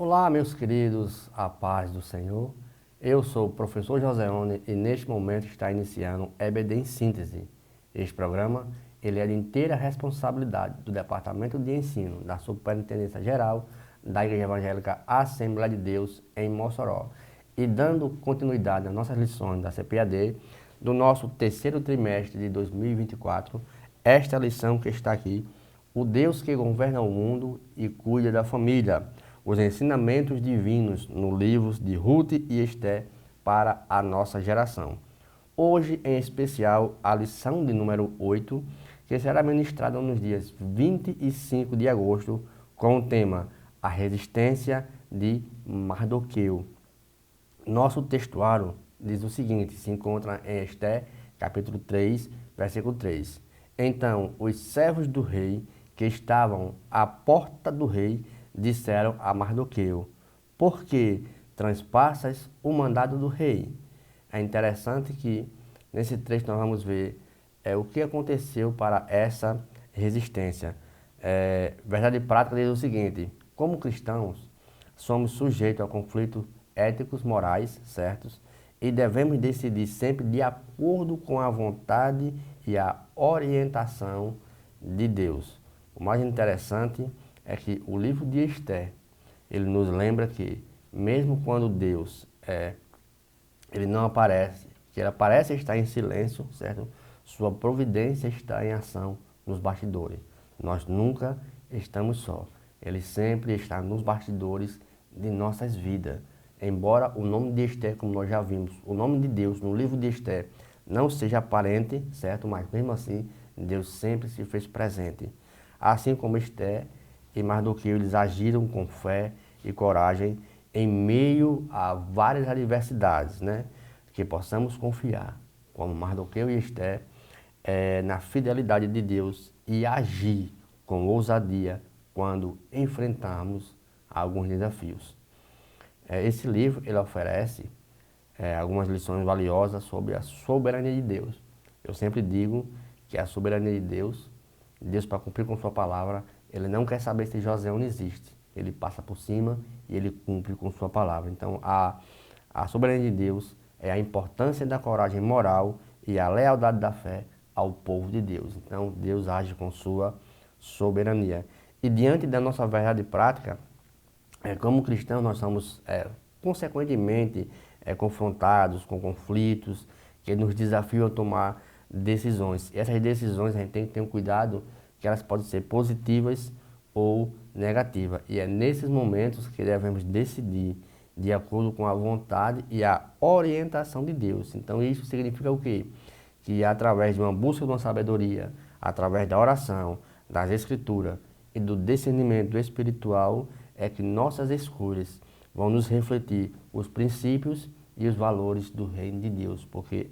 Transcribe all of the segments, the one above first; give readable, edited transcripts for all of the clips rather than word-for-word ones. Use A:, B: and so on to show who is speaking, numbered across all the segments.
A: Olá, meus queridos, a paz do Senhor. Eu sou o professor Joseone e neste momento está iniciando o EBD em Síntese. Este programa ele é de inteira responsabilidade do Departamento de Ensino da Superintendência Geral da Igreja Evangélica Assembleia de Deus em Mossoró. E dando continuidade às nossas lições da CPAD do nosso terceiro trimestre de 2024, esta lição que está aqui, o Deus que governa o mundo e cuida da família. Os ensinamentos divinos no livro de Ruth e Esté para a nossa geração. Hoje, em especial, a lição de número 8, que será ministrada nos dias 25 de agosto, com o tema A Resistência de Mardoqueu. Nosso textuário diz o seguinte, se encontra em Esté, capítulo 3, versículo 3. Então, os servos do rei que estavam à porta do rei disseram a Mardoqueu: por que transpassas o mandado do rei? É interessante que nesse trecho nós vamos ver o que aconteceu para essa resistência. Verdade prática diz o seguinte: como cristãos, somos sujeitos a conflitos éticos, morais, certos, e devemos decidir sempre de acordo com a vontade e a orientação de Deus. O mais interessante é que o livro de Esté, ele nos lembra que, mesmo quando Deus ele não aparece, que ele aparece estar em silêncio, certo? Sua providência está em ação nos bastidores. Nós nunca estamos só. Ele sempre está nos bastidores de nossas vidas. Embora o nome de Esté, como nós já vimos, o nome de Deus no livro de Esté não seja aparente, certo? Mas mesmo assim, Deus sempre se fez presente. Assim como Esté e Mardoqueu, eles agiram com fé e coragem em meio a várias adversidades, né? Que possamos confiar, como Mardoqueu e Esté, na fidelidade de Deus e agir com ousadia quando enfrentarmos alguns desafios. Esse livro ele oferece algumas lições valiosas sobre a soberania de Deus. Eu sempre digo que a soberania de Deus, Deus para cumprir com sua palavra, ele não quer saber se José não existe. Ele passa por cima e ele cumpre com sua palavra. Então, a soberania de Deus é a importância da coragem moral e a lealdade da fé ao povo de Deus. Então, Deus age com sua soberania. E diante da nossa verdade prática, como cristãos, nós somos, consequentemente, confrontados com conflitos que nos desafiam a tomar decisões. E essas decisões a gente tem que ter um cuidado que elas podem ser positivas ou negativas. E é nesses momentos que devemos decidir de acordo com a vontade e a orientação de Deus. Então isso significa o quê? Que através de uma busca de uma sabedoria, através da oração, das escrituras e do discernimento espiritual, é que nossas escolhas vão nos refletir os princípios e os valores do reino de Deus, porque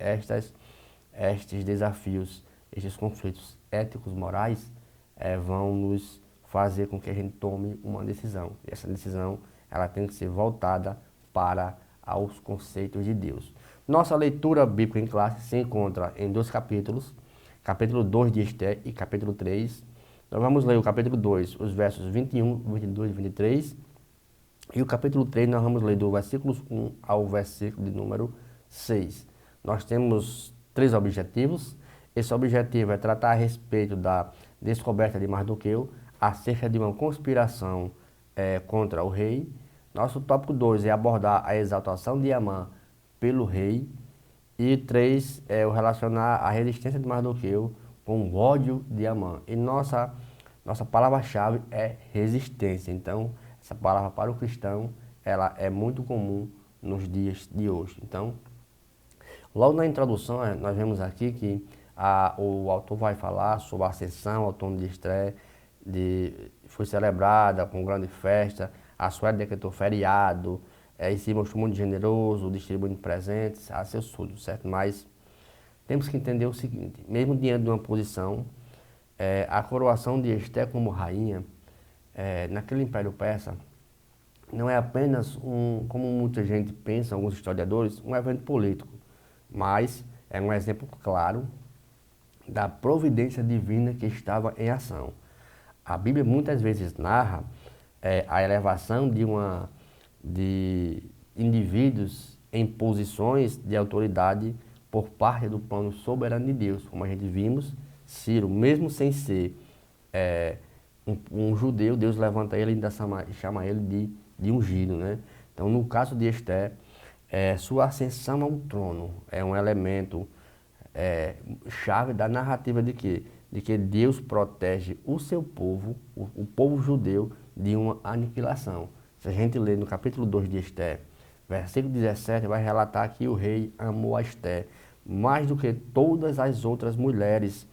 A: estes desafios, estes conflitos éticos, morais, vão nos fazer com que a gente tome uma decisão. E essa decisão ela tem que ser voltada para aos conceitos de Deus. Nossa leitura bíblica em classe se encontra em dois capítulos, capítulo 2 de Esté e capítulo 3. Nós vamos ler o capítulo 2, os versos 21, 22 e 23. E o capítulo 3 nós vamos ler do versículo 1 ao versículo de número 6. Nós temos três objetivos. Esse objetivo é tratar a respeito da descoberta de Mardoqueu, acerca de uma conspiração contra o rei. Nosso tópico 2 é abordar a exaltação de Amã pelo rei. E 3 é o relacionar a resistência de Mardoqueu com o ódio de Amã. E nossa palavra-chave é resistência. Então, essa palavra para o cristão, ela é muito comum nos dias de hoje. Então, logo na introdução, nós vemos aqui que o autor vai falar sobre a ascensão ao trono de Esté, foi celebrada com grande festa, a Suécia decretou feriado, e se mostrou muito generoso, distribuindo presentes a seus súditos, certo? Mas temos que entender o seguinte, mesmo diante de uma posição, a coroação de Esté como rainha, naquele Império Persa, não é apenas como muita gente pensa, alguns historiadores, um evento político, mas é um exemplo claro da providência divina que estava em ação. A Bíblia muitas vezes narra a elevação de uma de indivíduos em posições de autoridade por parte do plano soberano de Deus. Como a gente vimos, Ciro, mesmo sem ser um judeu, Deus levanta ele e ainda chama ele de ungido, né? Então, no caso de Esté, sua ascensão ao trono é um elemento chave da narrativa de quê? De que Deus protege o seu povo, o povo judeu, de uma aniquilação. Se a gente ler no capítulo 2 de Esté, versículo 17, vai relatar que o rei amou a Esté mais do que todas as outras mulheres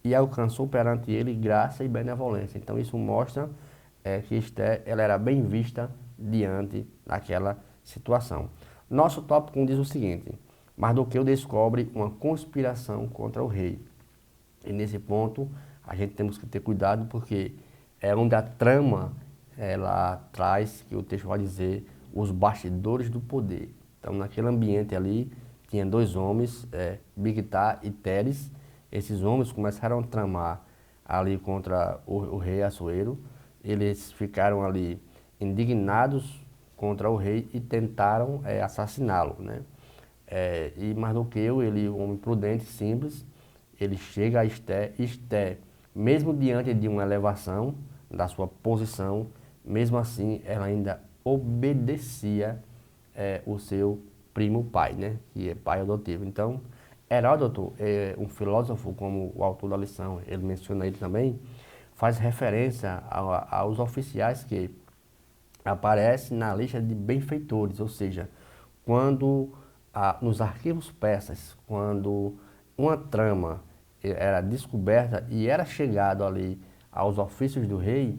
A: e alcançou perante ele graça e benevolência. Então isso mostra que Esté ela era bem vista diante daquela situação. Nosso tópico 1 diz o seguinte: Mardoqueu descobre uma conspiração contra o rei. E nesse ponto a gente temos que ter cuidado, porque é onde a trama ela traz, que o texto vai dizer, os bastidores do poder. Então naquele ambiente ali tinha dois homens, Bigtá e Teres. Esses homens começaram a tramar ali contra o rei Assuero. Eles ficaram ali indignados contra o rei e tentaram assassiná-lo, né? E Mardoqueu, ele, um homem prudente, simples, ele chega a Esté. Esté, mesmo diante de uma elevação da sua posição, mesmo assim ela ainda obedecia o seu primo pai, né? Que é pai adotivo. Então, Heródoto, um filósofo como o autor da lição, ele menciona ele também, faz referência aos oficiais que aparecem na lista de benfeitores, ou seja, quando nos arquivos persas, quando uma trama era descoberta e era chegado ali aos ofícios do rei,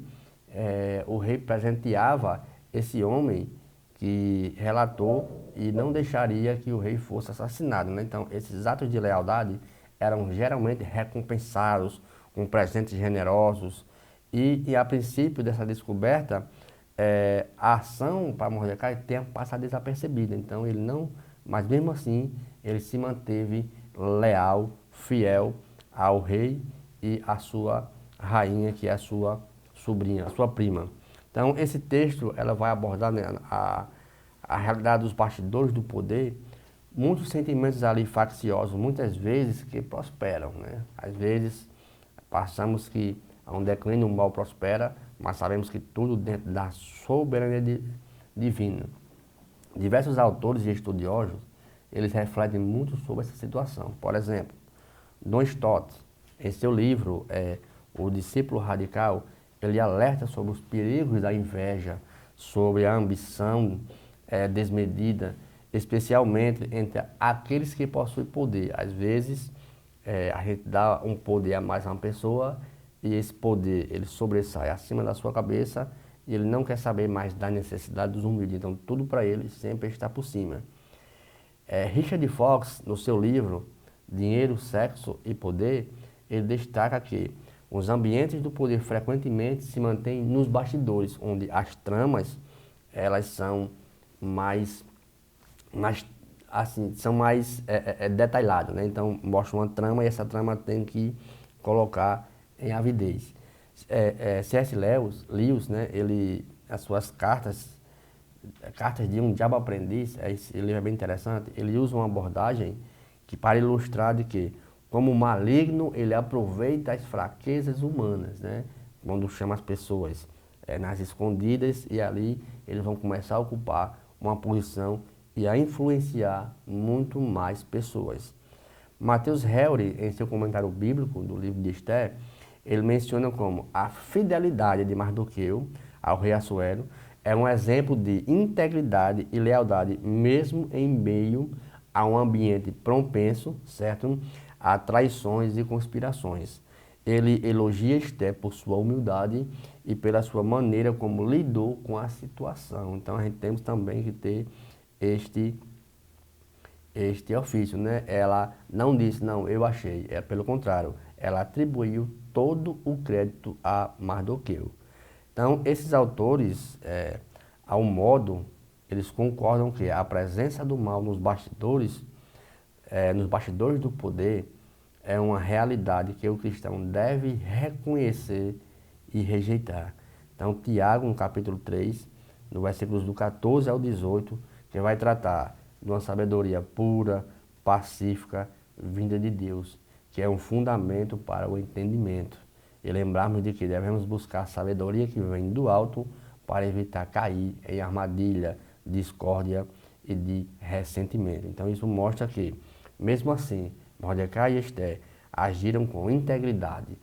A: o rei presenteava esse homem que relatou e não deixaria que o rei fosse assassinado, né? Então, esses atos de lealdade eram geralmente recompensados com presentes generosos e a princípio dessa descoberta, a ação para Mordecai tinha passado desapercebida. Então, ele não, mas mesmo assim, ele se manteve leal, fiel ao rei e à sua rainha, que é a sua sobrinha, a sua prima. Então, esse texto ela vai abordar, né, a realidade dos bastidores do poder, muitos sentimentos ali facciosos, muitas vezes que prosperam, né? Às vezes, passamos que a um declínio o mal prospera, mas sabemos que tudo dentro da soberania divina. Diversos autores e estudiosos, eles refletem muito sobre essa situação. Por exemplo, Don Stott, em seu livro, O Discípulo Radical, ele alerta sobre os perigos da inveja, sobre a ambição desmedida, especialmente entre aqueles que possuem poder. Às vezes, a gente dá um poder a mais a uma pessoa e esse poder ele sobressai acima da sua cabeça e ele não quer saber mais da necessidade dos humildes. Então, tudo para ele sempre está por cima. Richard Fox, no seu livro Dinheiro, Sexo e Poder, ele destaca que os ambientes do poder frequentemente se mantêm nos bastidores, onde as tramas elas são mais assim, são mais detalhadas, né? Então mostra uma trama e essa trama tem que colocar em avidez. C.S. Lewis, né? As suas cartas de um Diabo Aprendiz, esse livro é bem interessante. Ele usa uma abordagem que para ilustrar de que como o maligno ele aproveita as fraquezas humanas, né? Quando chama as pessoas nas escondidas e ali eles vão começar a ocupar uma posição e a influenciar muito mais pessoas. Mateus Henry, em seu comentário bíblico do livro de Esté, ele menciona como a fidelidade de Mardoqueu ao rei Assuero é um exemplo de integridade e lealdade, mesmo em meio a um ambiente propenso, certo, a traições e conspirações. Ele elogia Esté por sua humildade e pela sua maneira como lidou com a situação. Então a gente temos também que ter este ofício, né? Ela não disse, não, eu achei, pelo contrário, ela atribuiu todo o crédito a Mardoqueu. Então, esses autores, ao modo, eles concordam que a presença do mal nos bastidores do poder, é uma realidade que o cristão deve reconhecer e rejeitar. Então, Tiago, no capítulo 3, no versículos do 14 ao 18, que vai tratar de uma sabedoria pura, pacífica, vinda de Deus, que é um fundamento para o entendimento. E lembrarmos de que devemos buscar a sabedoria que vem do alto para evitar cair em armadilha, discórdia e de ressentimento. Então isso mostra que, mesmo assim, Mordecai e Esther agiram com integridade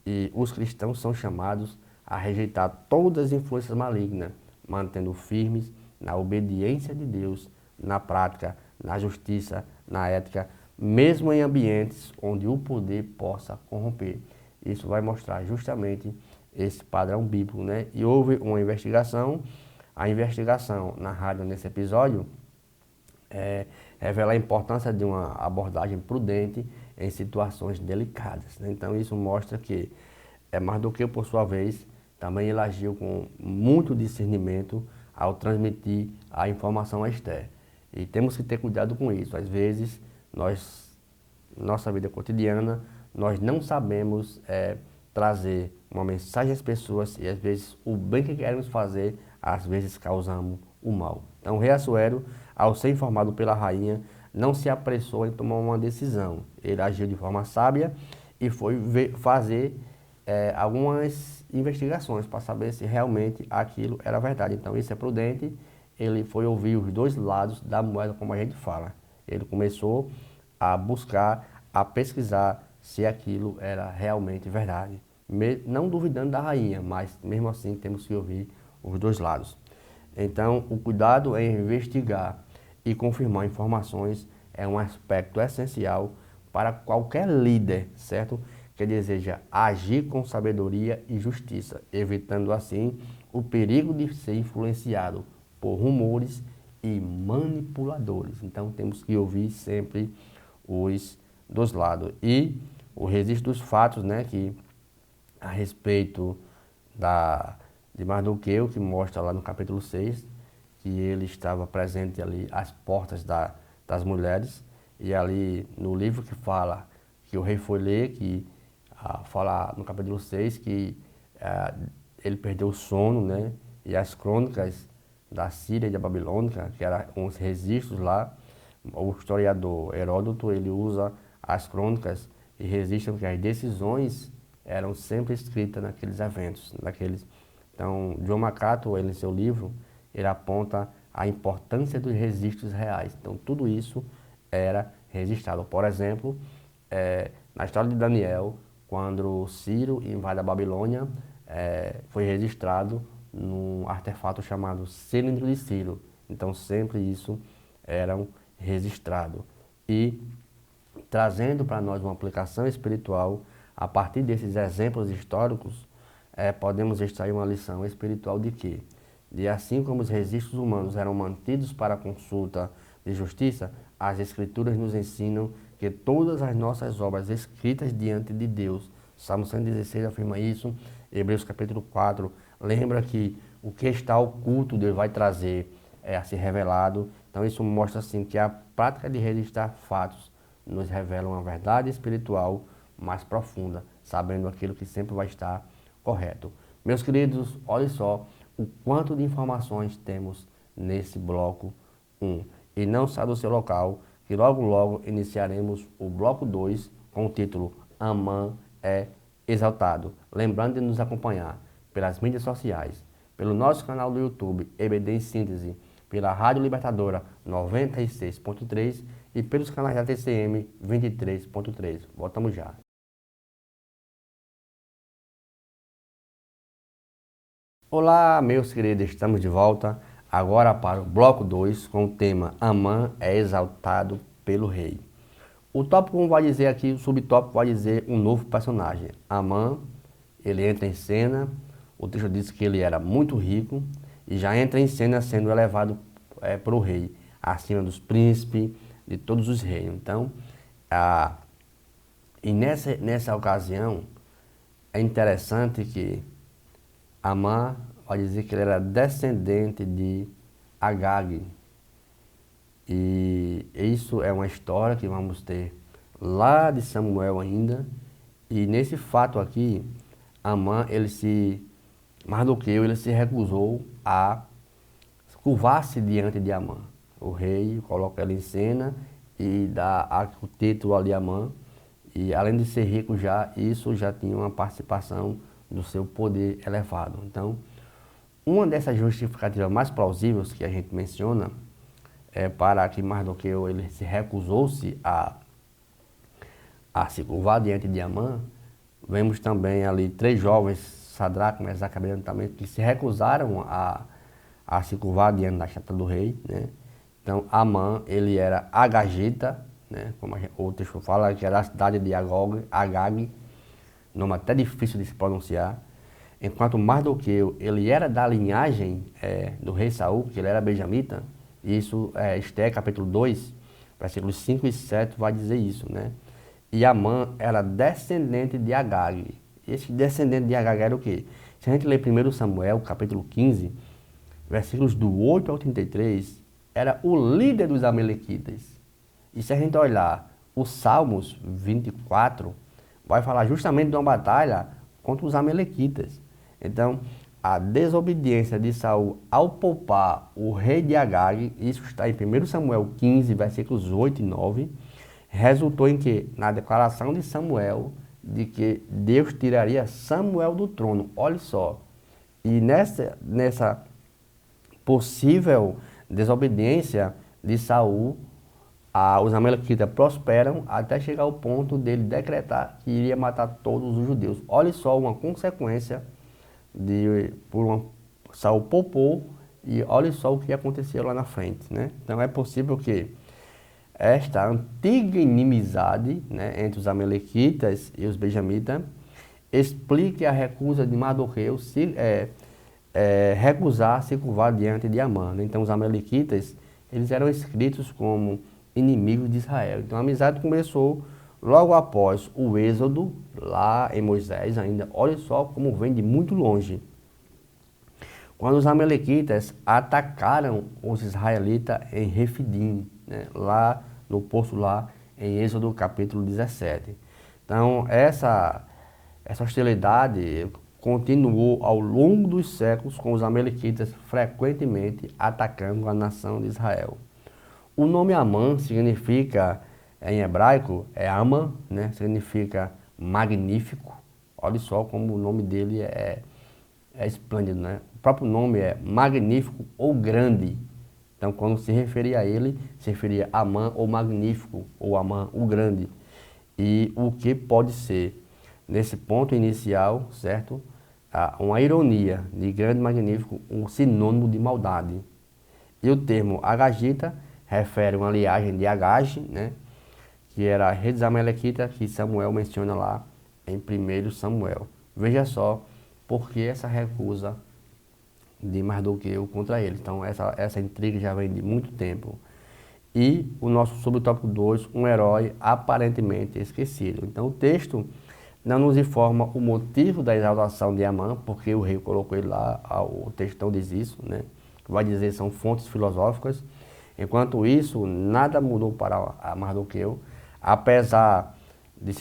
A: e os cristãos são chamados a rejeitar todas as influências malignas, mantendo firmes na obediência de Deus, na prática, na justiça, na ética, mesmo em ambientes onde o poder possa corromper. Isso vai mostrar justamente esse padrão bíblico, né? E houve uma investigação, a investigação narrada nesse episódio revela a importância de uma abordagem prudente em situações delicadas, né? Então isso mostra que Mardoqueu, por sua vez, também ele agiu com muito discernimento ao transmitir a informação a Esther. E temos que ter cuidado com isso. Às vezes, nossa vida cotidiana, nós não sabemos trazer uma mensagem às pessoas e às vezes o bem que queremos fazer, às vezes causamos o mal. Então, o rei Assuero, ao ser informado pela rainha, não se apressou em tomar uma decisão. Ele agiu de forma sábia e foi fazer algumas investigações para saber se realmente aquilo era verdade. Então isso é prudente, ele foi ouvir os dois lados da moeda, como a gente fala. Ele começou a buscar, a pesquisar se aquilo era realmente verdade. Não duvidando da rainha, mas mesmo assim temos que ouvir os dois lados. Então o cuidado em investigar e confirmar informações é um aspecto essencial para qualquer líder, certo? Que deseja agir com sabedoria e justiça, evitando assim o perigo de ser influenciado por rumores e manipuladores. Então temos que ouvir sempre os dois lados. E o registro dos fatos, né, que a respeito de Mardoqueu, que mostra lá no capítulo 6, que ele estava presente ali às portas das mulheres, e ali no livro que fala, que o rei foi ler, que fala no capítulo 6 que ele perdeu o sono, né? E as crônicas da Síria e da Babilônica, que eram uns registros lá, o historiador Heródoto, ele usa as crônicas e registram que as decisões eram sempre escritas naqueles eventos, Então, John MacArthur, ele, em seu livro, ele aponta a importância dos registros reais. Então, tudo isso era registrado. Por exemplo, na história de Daniel, quando Ciro invade a Babilônia, foi registrado num artefato chamado Cilindro de Ciro. Então sempre isso era registrado. E trazendo para nós uma aplicação espiritual, a partir desses exemplos históricos, podemos extrair uma lição espiritual de que, de assim como os registros humanos eram mantidos para consulta de justiça, as Escrituras nos ensinam que todas as nossas obras escritas diante de Deus, Salmo 116 afirma isso, Hebreus capítulo 4 lembra que o que está oculto Deus vai trazer a ser revelado. Então isso mostra assim que a prática de registrar fatos nos revela uma verdade espiritual mais profunda, sabendo aquilo que sempre vai estar correto. Meus queridos, olhem só o quanto de informações temos nesse bloco 1. E não saia do seu local, que logo logo iniciaremos o bloco 2 com o título Amã é exaltado. Lembrando de nos acompanhar pelas mídias sociais, pelo nosso canal do YouTube, EBD em Síntese, pela Rádio Libertadora 96.3 e pelos canais da TCM 23.3. Voltamos já. Olá, meus queridos, estamos de volta agora para o bloco 2 com o tema Amã é exaltado pelo rei. O tópico vai dizer aqui, o subtópico vai dizer um novo personagem. Amã, ele entra em cena, o texto diz que ele era muito rico e já entra em cena sendo elevado para o rei, acima dos príncipes, de todos os reinos. Então, e nessa ocasião, é interessante que Amã vai dizer que ele era descendente de Agag. E isso é uma história que vamos ter lá de Samuel ainda. E nesse fato aqui, Mardoqueu, ele se recusou a curvar-se diante de Amã. O rei coloca ela em cena e dá o título ali a Amã. E além de ser rico já, isso já tinha uma participação do seu poder elevado. Então, uma dessas justificativas mais plausíveis que a gente menciona é para que Mardoqueu ele se recusou-se a se curvar diante de Amã. Vemos também ali 3 jovens, Sadraque, Mesaque e Abednego também, que se recusaram a se curvar diante da estátua do rei, né? Então, Amã, ele era agagita, né? Como o texto fala, que era a cidade de Agag, nome até difícil de se pronunciar. Enquanto Mardoqueu, ele era da linhagem do rei Saul, que ele era benjamita, e isso, Esté, capítulo 2, versículos 5 e 7, vai dizer isso, né? E Amã era descendente de Agag. Esse descendente de Agag era o quê? Se a gente ler 1 Samuel, capítulo 15, versículos do 8 ao 33, era o líder dos amalequitas. E se a gente olhar os Salmos 24, vai falar justamente de uma batalha contra os amalequitas. Então, a desobediência de Saul ao poupar o rei de Agag, isso está em 1 Samuel 15, versículos 8 e 9, resultou em que? Na declaração de Samuel, de que Deus tiraria Samuel do trono. Olha só. E nessa possível desobediência de Saul, os amalequitas prosperam até chegar ao ponto dele decretar que iria matar todos os judeus. Olha só uma consequência Saul poupou, e olha só o que aconteceu lá na frente, né? Então é possível que esta antiga inimizade, né, entre os amalequitas e os benjamitas explique a recusa de Mardoqueu recusar se curvar diante de Amã, né? Então os amalequitas, eles eram escritos como inimigos de Israel. Então a amizade começou logo após o êxodo, lá em Moisés ainda. Olha só como vem de muito longe. Quando os amalequitas atacaram os israelitas em Refidim, né, lá no poço lá em Êxodo capítulo 17. Então essa hostilidade continuou ao longo dos séculos, com os amalequitas frequentemente atacando a nação de Israel. O nome Amã significa, em hebraico, Amã, né? Significa magnífico. Olha só como o nome dele é esplêndido, né? O próprio nome é magnífico ou grande. Então, quando se referia a ele, se referia a Amã ou magnífico, ou Amã o grande. E o que pode ser, nesse ponto inicial, certo? Uma ironia de grande e magnífico, um sinônimo de maldade. E o termo agagita refere uma linhagem de Agag, né? Que era a rei dos amalequitas, que Samuel menciona lá em 1 Samuel. Veja só por que essa recusa de Mardoqueu contra ele. Então essa intriga já vem de muito tempo. E o nosso subtópico 2, um herói aparentemente esquecido. Então o texto não nos informa o motivo da exaltação de Amã, porque o rei colocou ele lá, o texto não diz isso, né? Vai dizer são fontes filosóficas. Enquanto isso, nada mudou para Mardoqueu, apesar de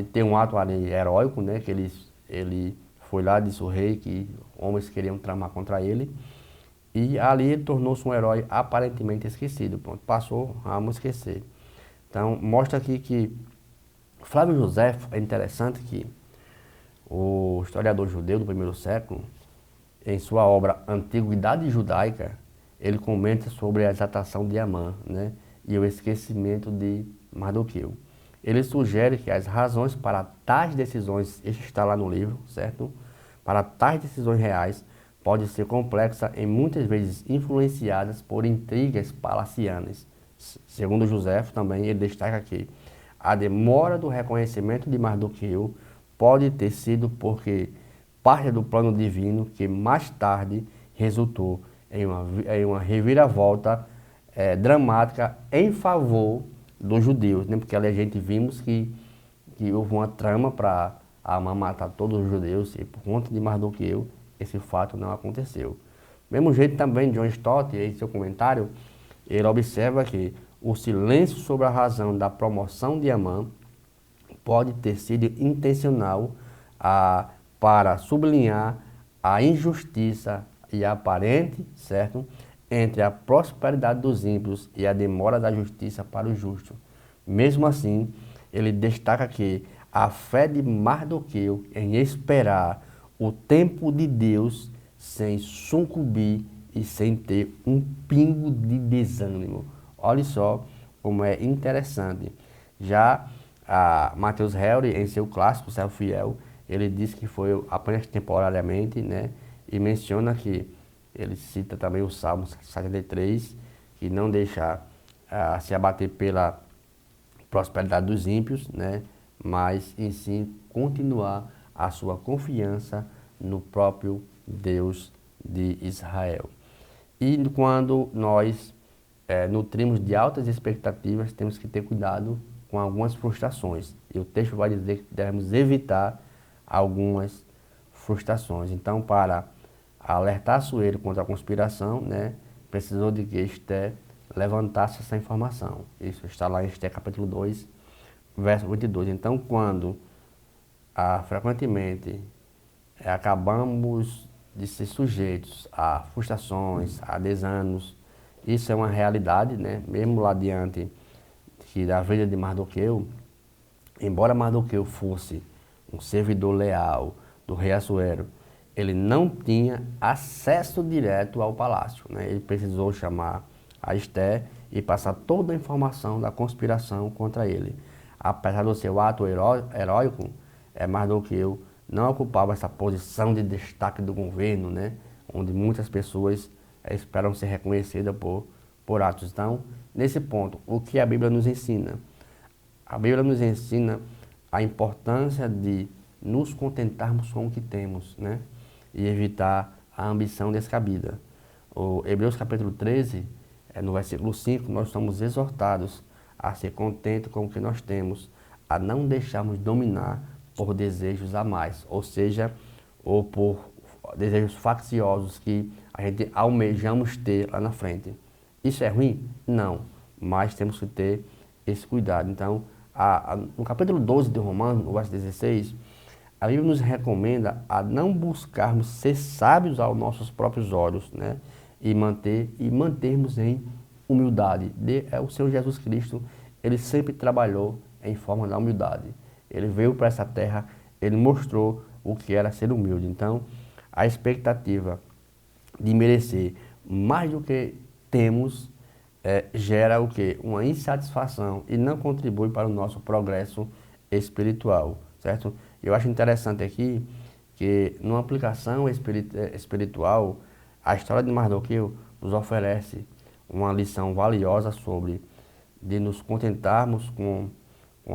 A: ter um ato ali heróico, né? Que ele foi lá, disse o rei que homens queriam tramar contra ele, e ali ele tornou-se um herói aparentemente esquecido. Pronto, passou, vamos esquecer. Então, mostra aqui que Flávio Joséfo, é interessante que o historiador judeu do primeiro século, em sua obra Antiguidade Judaica, ele comenta sobre a exaltação de Amã, né, e o esquecimento de Mardoqueu. Ele sugere que as razões para tais decisões, isso está lá no livro, certo? Para tais decisões reais, pode ser complexa e muitas vezes influenciadas por intrigas palacianas. Segundo Joséfo também, ele destaca que a demora do reconhecimento de Mardoqueu pode ter sido porque parte do plano divino que mais tarde resultou em uma reviravolta dramática em favor dos judeus, né? Porque ali a gente vimos que houve uma trama para Amã matar todos os judeus, e por conta de Mardoqueu esse fato não aconteceu. Mesmo jeito também, John Stott, em seu comentário, ele observa que o silêncio sobre a razão da promoção de Amã pode ter sido intencional para sublinhar a injustiça e a aparente, certo, entre a prosperidade dos ímpios e a demora da justiça para o justo. Mesmo assim, ele destaca que a fé de Mardoqueu em esperar o tempo de Deus sem sucumbir e sem ter um pingo de desânimo. Olha só como é interessante. Já a Mateus Henry, em seu clássico Servo Fiel, ele diz que foi apenas temporariamente, né? E menciona que ele cita também o Salmo 73, que não deixar se abater pela prosperidade dos ímpios, né? Mas em si continuar a sua confiança no próprio Deus de Israel. E quando nós nutrimos de altas expectativas, temos que ter cuidado com algumas frustrações. E o texto vai dizer que devemos evitar algumas frustrações. Então, para alertar Assuero contra a conspiração, né, precisou de que Esté levantasse essa informação. Isso está lá em Esté capítulo 2, verso 22. Então, quando frequentemente acabamos de ser sujeitos a frustrações, a desânimos, isso é uma realidade, né? Mesmo lá diante que da vida de Mardoqueu, embora Mardoqueu fosse um servidor leal do rei Assuero, ele não tinha acesso direto ao palácio, né? Ele precisou chamar a Esté e passar toda a informação da conspiração contra ele. Apesar do seu ato heróico, Mardoqueu não ocupava essa posição de destaque do governo, né? Onde muitas pessoas esperam ser reconhecidas por atos. Então, nesse ponto, o que a Bíblia nos ensina? A Bíblia nos ensina a importância de nos contentarmos com o que temos, né? E evitar a ambição descabida. O Hebreus capítulo 13, no versículo 5, nós somos exortados a ser contentes com o que nós temos, a não deixarmos dominar por desejos a mais, ou seja, ou por desejos facciosos que a gente almejamos ter lá na frente. Isso é ruim? Não, mas temos que ter esse cuidado. Então, no capítulo 12 de Romanos, no verso 16, a Bíblia nos recomenda a não buscarmos ser sábios aos nossos próprios olhos, né? E mantermos em humildade. O Senhor Jesus Cristo, ele sempre trabalhou em forma da humildade. Ele veio para essa terra, ele mostrou o que era ser humilde. Então, a expectativa de merecer mais do que temos gera o quê? Uma insatisfação e não contribui para o nosso progresso espiritual, certo? Eu acho interessante aqui que, numa aplicação espiritual, a história de Mardoqueu nos oferece uma lição valiosa sobre de nos contentarmos com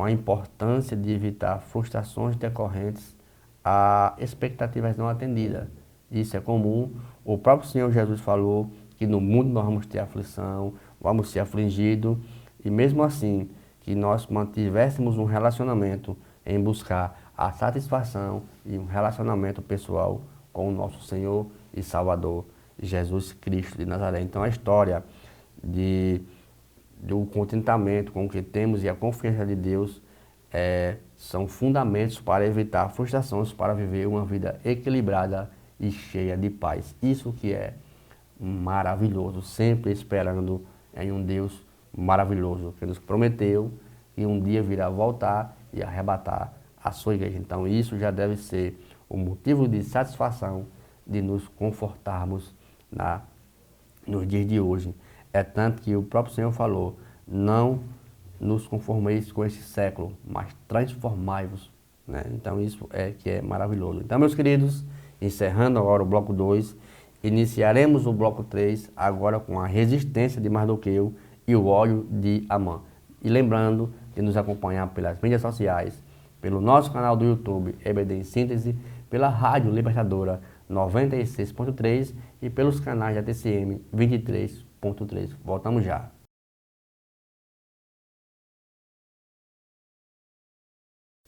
A: a importância de evitar frustrações decorrentes a expectativas não atendidas. Isso é comum. O próprio Senhor Jesus falou que no mundo nós vamos ter aflição, vamos ser afligidos, e mesmo assim, que nós mantivéssemos um relacionamento em buscar a satisfação e um relacionamento pessoal com o nosso Senhor e Salvador, Jesus Cristo de Nazaré. Então a história do contentamento com o que temos e a confiança de Deus são fundamentos para evitar frustrações, para viver uma vida equilibrada e cheia de paz. Isso que é maravilhoso, sempre esperando em um Deus maravilhoso, que nos prometeu que um dia virá voltar e arrebatar a sua igreja. Então isso já deve ser o motivo de satisfação de nos confortarmos nos dias de hoje. É tanto que o próprio Senhor falou, não nos conformeis com esse século, mas transformai-vos, né? Então isso que é maravilhoso. Então, meus queridos, encerrando agora o bloco 2, iniciaremos o bloco 3 agora com a resistência de Mardoqueu e o ódio de Amã. E lembrando de nos acompanhar pelas mídias sociais, pelo nosso canal do YouTube, EBD em Síntese, pela Rádio Libertadora 96.3 e pelos canais da TCM 23.3. Voltamos já.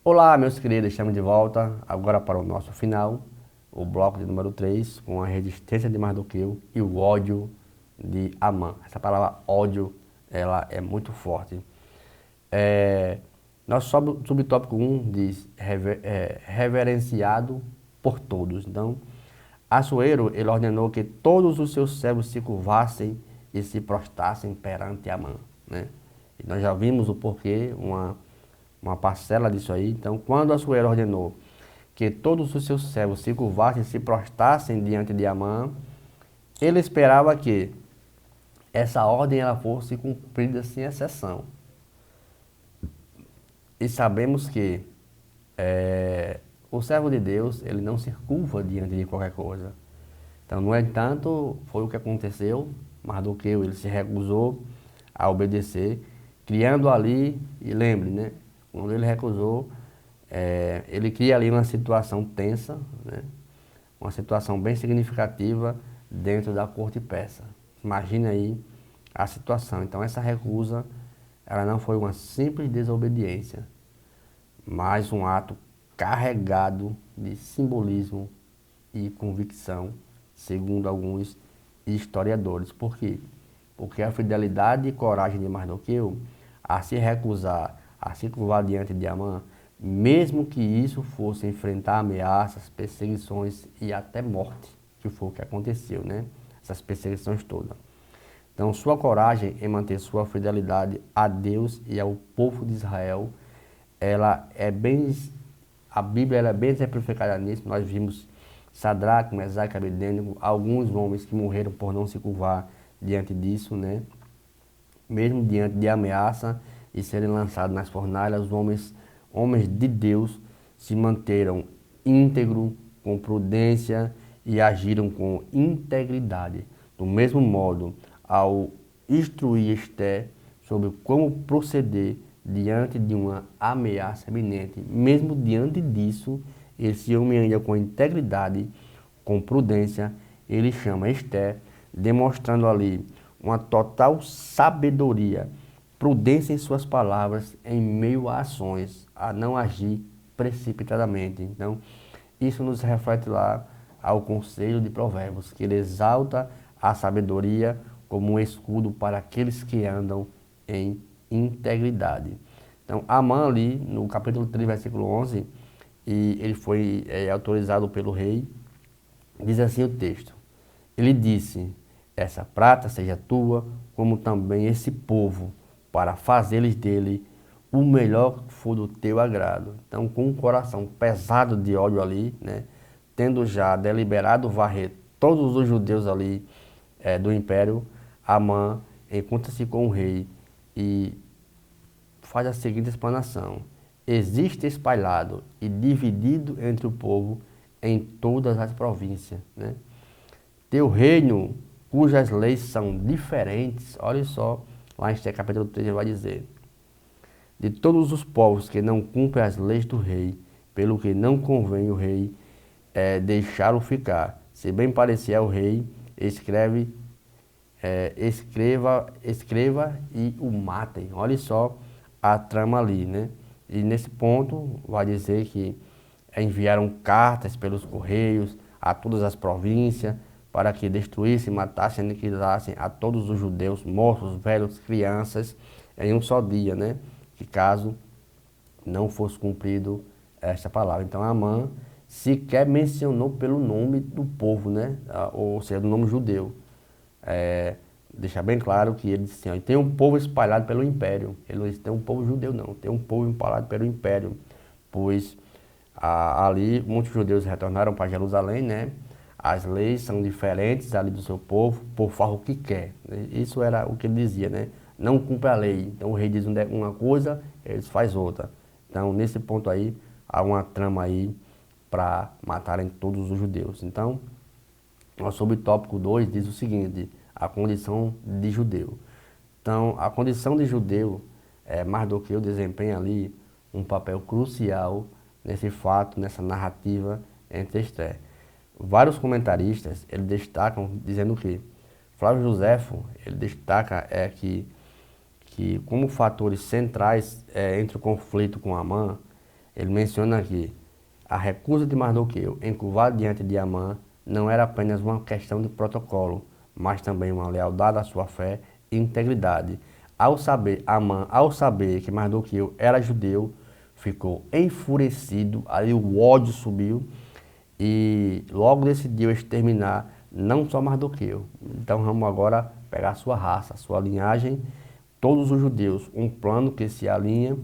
A: Olá, meus queridos, estamos de volta agora para o nosso final, o bloco de número 3, com a resistência de Mardoqueu e o ódio de Amã. Essa palavra ódio, ela é muito forte. Nosso subtópico 1 diz reverenciado por todos. Então, Assuero, ele ordenou que todos os seus servos se curvassem e se prostrassem perante Amã, né? E nós já vimos o porquê, uma parcela disso aí. Então, quando Assuero ordenou que todos os seus servos se curvassem e se prostrassem diante de Amã, ele esperava que essa ordem ela fosse cumprida sem exceção. E sabemos que o servo de Deus, ele não se curva diante de qualquer coisa. Então, no entanto, foi o que aconteceu. Mardoqueu, ele se recusou a obedecer, criando ali, e lembre, né? Quando ele recusou, ele cria ali uma situação tensa, né? Uma situação bem significativa dentro da corte persa. Imagina aí a situação. Então, essa recusa, ela não foi uma simples desobediência, mas um ato carregado de simbolismo e convicção, segundo alguns historiadores. Por quê? Porque a fidelidade e coragem de Mardoqueu a se recusar, a se curvar diante de Amã, mesmo que isso fosse enfrentar ameaças, perseguições e até morte, que foi o que aconteceu, né? Essas perseguições todas. Então, sua coragem em manter sua fidelidade a Deus e ao povo de Israel, a Bíblia ela é bem exemplificada nisso. Nós vimos Sadraque, Mesaque e Abednego, alguns homens que morreram por não se curvar diante disso, né? Mesmo diante de ameaça e serem lançados nas fornalhas, os homens de Deus se manteram íntegros, com prudência e agiram com integridade. Do mesmo modo, ao instruir Esté sobre como proceder diante de uma ameaça iminente, mesmo diante disso, esse homem ainda com integridade, com prudência, ele chama Esté, demonstrando ali uma total sabedoria, prudência em suas palavras, em meio a ações, a não agir precipitadamente. Então, isso nos reflete lá ao conselho de Provérbios, que ele exalta a sabedoria como um escudo para aqueles que andam em integridade. Então, Amã ali, no capítulo 3, versículo 11, e ele foi autorizado pelo rei, diz assim o texto: ele disse, essa prata seja tua, como também esse povo, para fazeres dele o melhor que for do teu agrado. Então, com um coração pesado de ódio ali, né, tendo já deliberado varrer todos os judeus ali do império, Amã encontra-se com o rei e faz a seguinte explanação: existe espalhado e dividido entre o povo em todas as províncias, né? Teu reino, cujas leis são diferentes, olha só, lá em Esté capítulo 3 vai dizer: de todos os povos que não cumprem as leis do rei, pelo que não convém o rei deixá-lo ficar. Se bem parecer ao rei, escreva e o matem. Olha só a trama ali, né? E nesse ponto vai dizer que enviaram cartas pelos correios a todas as províncias para que destruíssem, matassem, aniquilassem a todos os judeus, moços, velhos, crianças, em um só dia, né? Que caso não fosse cumprido esta palavra. Então Amã sequer mencionou pelo nome do povo, né? Ou seja, do nome judeu. Deixar bem claro que ele disse assim, ó, tem um povo espalhado pelo império. Ele não disse tem um povo judeu, não. Tem um povo espalhado pelo império. Pois ali muitos judeus retornaram para Jerusalém, né? As leis são diferentes ali do seu povo, o povo faz o que quer. Isso era o que ele dizia, né? Não cumpre a lei. Então o rei diz uma coisa, eles fazem outra. Então nesse ponto aí, há uma trama aí para matarem todos os judeus. Então, o subtópico 2 diz o seguinte: a condição de judeu. Então, a condição de judeu, Mardoqueu desempenha ali um papel crucial nesse fato, nessa narrativa entre Esté. Vários comentaristas, eles destacam, dizendo que Flávio Joséfo, ele destaca que como fatores centrais entre o conflito com Amã, ele menciona aqui a recusa de Mardoqueu em curvar diante de Amã não era apenas uma questão de protocolo, mas também uma lealdade à sua fé e integridade. Amã, ao saber que Mardoqueu era judeu, ficou enfurecido, ali o ódio subiu, e logo decidiu exterminar não só Mardoqueu. Então vamos agora pegar a sua raça, a sua linhagem, todos os judeus, um plano que se alinha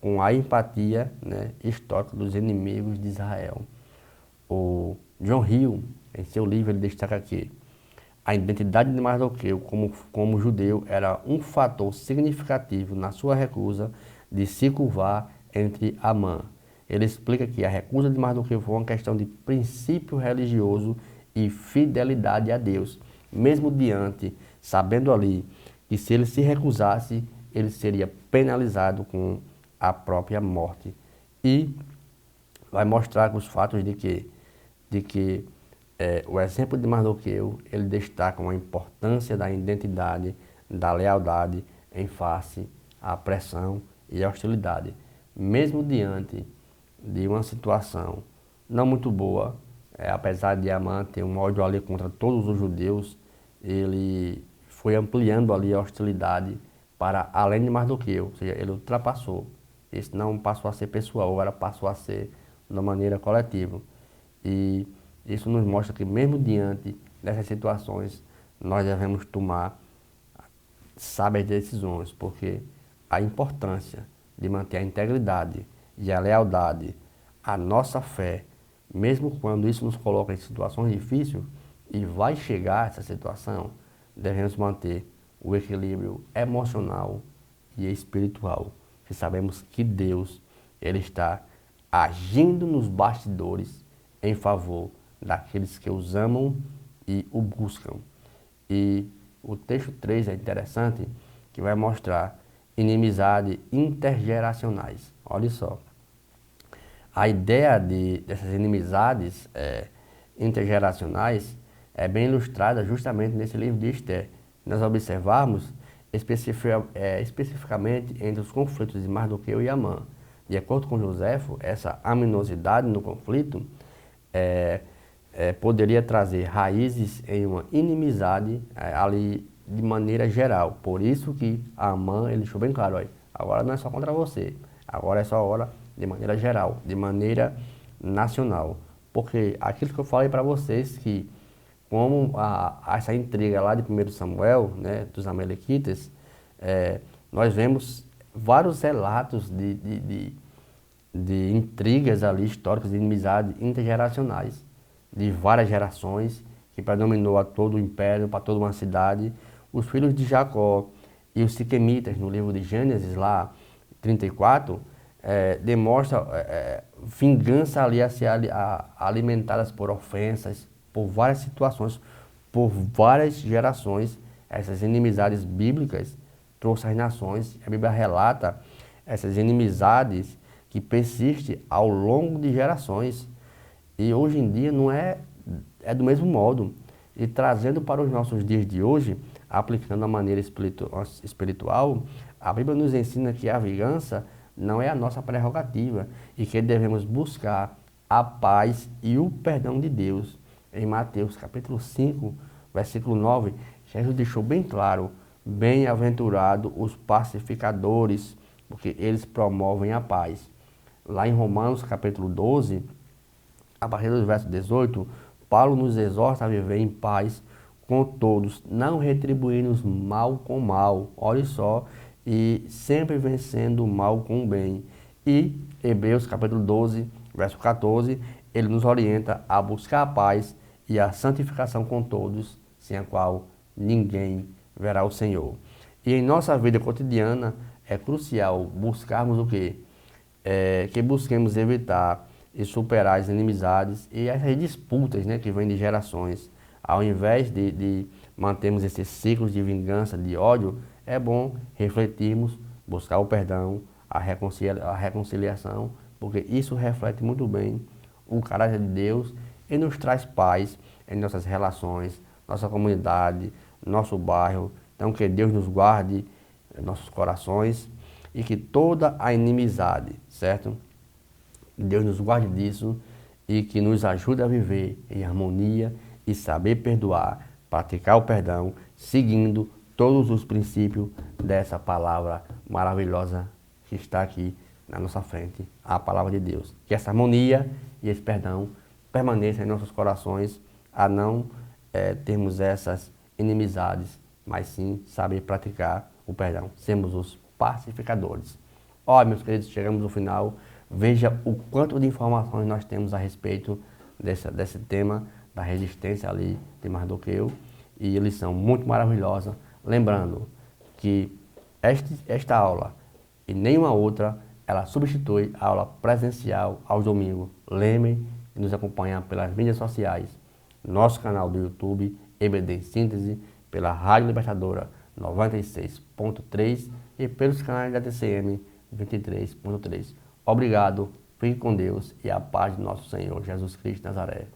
A: com a empatia, né, histórica dos inimigos de Israel. O John Hill, em seu livro, ele destaca que a identidade de Mardoqueu como judeu era um fator significativo na sua recusa de se curvar entre Amã. Ele explica que a recusa de Mardoqueu foi uma questão de princípio religioso e fidelidade a Deus, mesmo diante, sabendo ali que se ele se recusasse, ele seria penalizado com a própria morte. E vai mostrar com os fatos de que o exemplo de Mardoqueu, ele destaca a importância da identidade, da lealdade em face à pressão e à hostilidade. Mesmo diante de uma situação não muito boa, apesar de Amã ter um ódio ali contra todos os judeus, ele foi ampliando ali a hostilidade para além de Mardoqueu, ou seja, ele ultrapassou. Isso não passou a ser pessoal, agora passou a ser de uma maneira coletiva. E isso nos mostra que mesmo diante dessas situações, nós devemos tomar sábias decisões, porque a importância de manter a integridade e a lealdade, a nossa fé, mesmo quando isso nos coloca em situações difíceis, e vai chegar essa situação, devemos manter o equilíbrio emocional e espiritual, que sabemos que Deus, ele está agindo nos bastidores em favor daqueles que os amam e o buscam. E o texto 3 é interessante, que vai mostrar inimizade intergeracionais. Olha só. A ideia dessas inimizades intergeracionais é bem ilustrada justamente nesse livro de Esther. Nós observarmos especificamente entre os conflitos de Mardoqueu e Amã. De acordo com Joséfo, essa aminosidade no conflito poderia trazer raízes em uma inimizade ali de maneira geral. Por isso que Amã, ele deixou bem claro, olha, agora não é só contra você, agora é só hora de maneira geral, de maneira nacional. Porque aquilo que eu falei para vocês, que como essa intriga lá de 1 Samuel, né, dos Amalequitas, nós vemos vários relatos de intrigas ali históricas, de inimizades intergeracionais, de várias gerações, que predominou a todo o império, para toda uma cidade. Os filhos de Jacó e os siquemitas, no livro de Gênesis, lá 34, demonstra vingança ali a ser alimentadas por ofensas, por várias situações, por várias gerações. Essas inimizades bíblicas trouxe às nações. A Bíblia relata essas inimizades que persistem ao longo de gerações. E hoje em dia não é do mesmo modo. E trazendo para os nossos dias de hoje, aplicando a maneira espiritual, a Bíblia nos ensina que a vingança não é a nossa prerrogativa e que devemos buscar a paz e o perdão de Deus. Em Mateus capítulo 5, versículo 9, Jesus deixou bem claro: bem-aventurados os pacificadores, porque eles promovem a paz. Lá em Romanos capítulo 12, a partir do verso 18, Paulo nos exorta a viver em paz com todos, não retribuindo mal com mal, olha só, e sempre vencendo o mal com o bem. E Hebreus capítulo 12, verso 14, ele nos orienta a buscar a paz e a santificação com todos, sem a qual ninguém verá o Senhor. E em nossa vida cotidiana é crucial buscarmos o quê? Que busquemos evitar e superar as inimizades e essas disputas, né, que vêm de gerações. Ao invés de mantermos esses ciclos de vingança, de ódio, é bom refletirmos, buscar o perdão, a reconciliação, porque isso reflete muito bem o caráter de Deus e nos traz paz em nossas relações, nossa comunidade, nosso bairro. Então que Deus nos guarde nossos corações e que toda a inimizade, certo? Deus nos guarde disso e que nos ajude a viver em harmonia e saber perdoar, praticar o perdão, seguindo todos os princípios dessa palavra maravilhosa que está aqui na nossa frente, a palavra de Deus. Que essa harmonia e esse perdão permaneça em nossos corações, a não termos essas inimizades, mas sim saber praticar o perdão, sermos os pacificadores. Ó, meus queridos, chegamos ao final. Veja o quanto de informações nós temos a respeito desse tema da resistência ali de Mardoqueu, e eles são muito maravilhosos. Lembrando que esta aula e nenhuma outra, ela substitui a aula presencial aos domingos. Lembre de nos acompanhar pelas mídias sociais, nosso canal do YouTube, EBD em Síntese, pela Rádio Libertadora 96.3 e pelos canais da TCM 23.3. Obrigado, fique com Deus e a paz do nosso Senhor Jesus Cristo de Nazaré.